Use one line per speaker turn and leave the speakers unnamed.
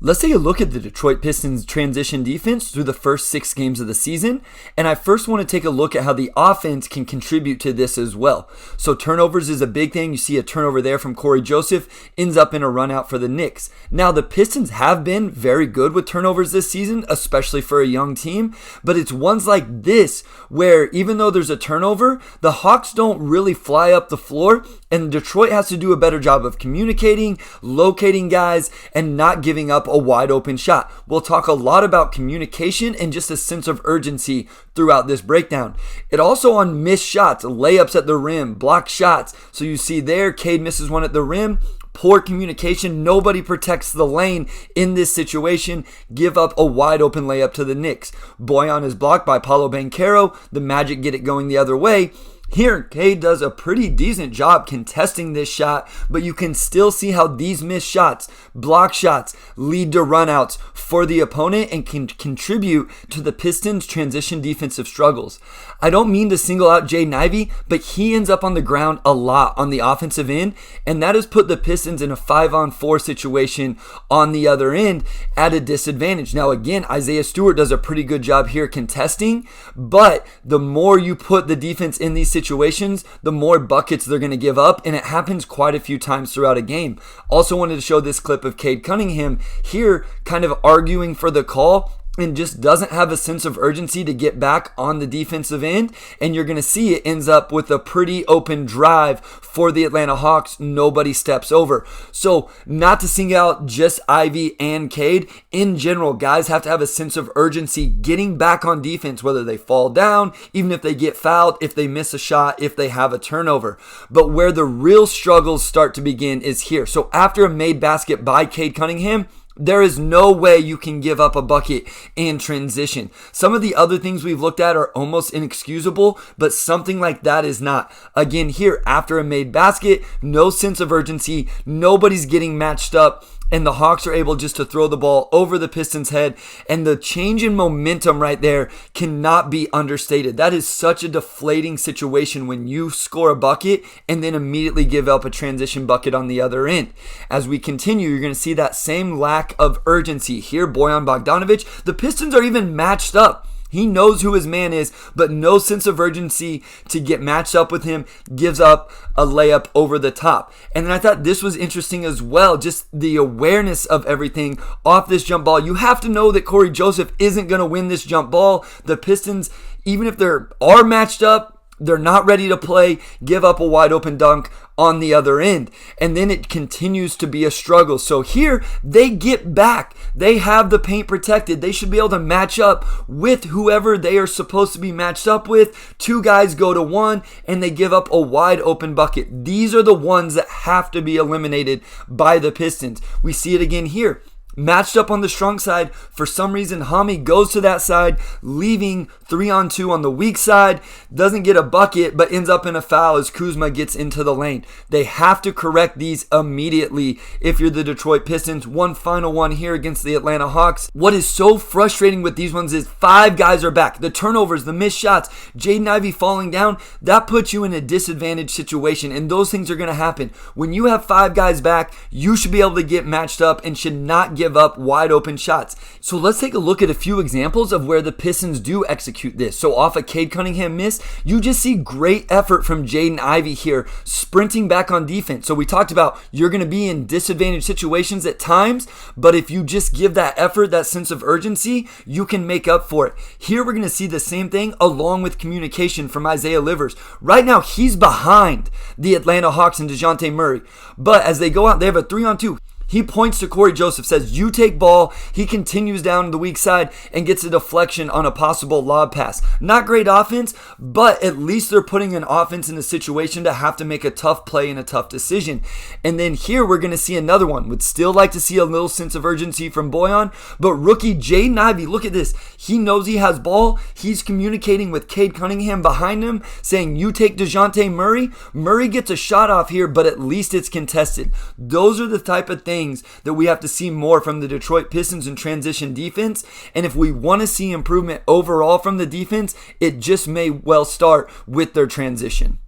Let's take a look at the Detroit Pistons transition defense through the first 6 games of the season, and I first want to take a look at how the offense can contribute to this as well. So turnovers is a big thing. You see a turnover there from Corey Joseph, ends up in a run out for the Knicks. Now the Pistons have been very good with turnovers this season, especially for a young team, but it's ones like this where even though there's a turnover, the Hawks don't really fly up the floor, and Detroit has to do a better job of communicating, locating guys, and not giving up a wide open shot. We'll talk a lot about communication and just a sense of urgency throughout this breakdown. It also on missed shots, layups at the rim, blocked shots. So you see there, Cade misses one at the rim. Poor communication. Nobody protects the lane in this situation. Give up a wide open layup to the Knicks. Bojan is blocked by Paolo Banchero. The Magic get it going the other way. Here, Cade does a pretty decent job contesting this shot, but you can still see how these missed shots, block shots, lead to runouts for the opponent and can contribute to the Pistons' transition defensive struggles. I don't mean to single out Jaden Ivey, but he ends up on the ground a lot on the offensive end, and that has put the Pistons in a 5-on-4 situation on the other end at a disadvantage. Now again, Isaiah Stewart does a pretty good job here contesting, but the more you put the defense in these situations, the more buckets they're going to give up, and it happens quite a few times throughout a game. Also wanted to show this clip of Cade Cunningham here kind of arguing for the call and just doesn't have a sense of urgency to get back on the defensive end, and you're going to see it ends up with a pretty open drive for the Atlanta Hawks. Nobody steps over. So not to single out just Ivy and Cade, in general, guys have to have a sense of urgency getting back on defense, whether they fall down, even if they get fouled, if they miss a shot, if they have a turnover. But where the real struggles start to begin is here. So after a made basket by Cade Cunningham, there is no way you can give up a bucket in transition. Some of the other things we've looked at are almost inexcusable, but something like that is not. Again, here, after a made basket, no sense of urgency, nobody's getting matched up, and the Hawks are able just to throw the ball over the Pistons' head, and the change in momentum right there cannot be understated. That is such a deflating situation when you score a bucket and then immediately give up a transition bucket on the other end. As we continue, you're going to see that same lack of urgency. Here, Bojan Bogdanovic, the Pistons are even matched up. He knows who his man is, but no sense of urgency to get matched up with him, gives up a layup over the top. And then I thought this was interesting as well, just the awareness of everything off this jump ball. You have to know that Corey Joseph isn't going to win this jump ball. The Pistons, even if they are matched up, they're not ready to play, give up a wide open dunk on the other end. And then it continues to be a struggle. So here, they get back. They have the paint protected. They should be able to match up with whoever they are supposed to be matched up with. 2 guys go to 1, and they give up a wide open bucket. These are the ones that have to be eliminated by the Pistons. We see it again here. Matched up on the strong side, for some reason Hami goes to that side, leaving 3-on-2 on the weak side, doesn't get a bucket, but ends up in a foul as Kuzma gets into the lane. They have to correct these immediately if you're the Detroit Pistons. One final one here against the Atlanta Hawks. What is so frustrating with these ones is 5 guys are back. The turnovers, the missed shots, Jaden Ivey falling down, that puts you in a disadvantaged situation, and those things are going to happen. When you have 5 guys back, you should be able to get matched up and should not give up wide open shots. So let's take a look at a few examples of where the Pistons do execute this. So off a Cade Cunningham miss, you just see great effort from Jaden Ivey here, sprinting back on defense. So we talked about you're going to be in disadvantaged situations at times, but if you just give that effort, that sense of urgency, you can make up for it. Here we're going to see the same thing along with communication from Isaiah Livers. Right now he's behind the Atlanta Hawks and DeJounte Murray, but as they go out, they have a 3-on-2. He points to Corey Joseph, says, you take ball. He continues down the weak side and gets a deflection on a possible lob pass. Not great offense, but at least they're putting an offense in a situation to have to make a tough play and a tough decision. And then here we're going to see another one. Would still like to see a little sense of urgency from Bojan, but rookie Jaden Ivey, look at this. He knows he has ball. He's communicating with Cade Cunningham behind him, saying, you take DeJounte Murray. Murray gets a shot off here, but at least it's contested. Those are the type of things that we have to see more from the Detroit Pistons in transition defense. And if we want to see improvement overall from the defense, it just may well start with their transition.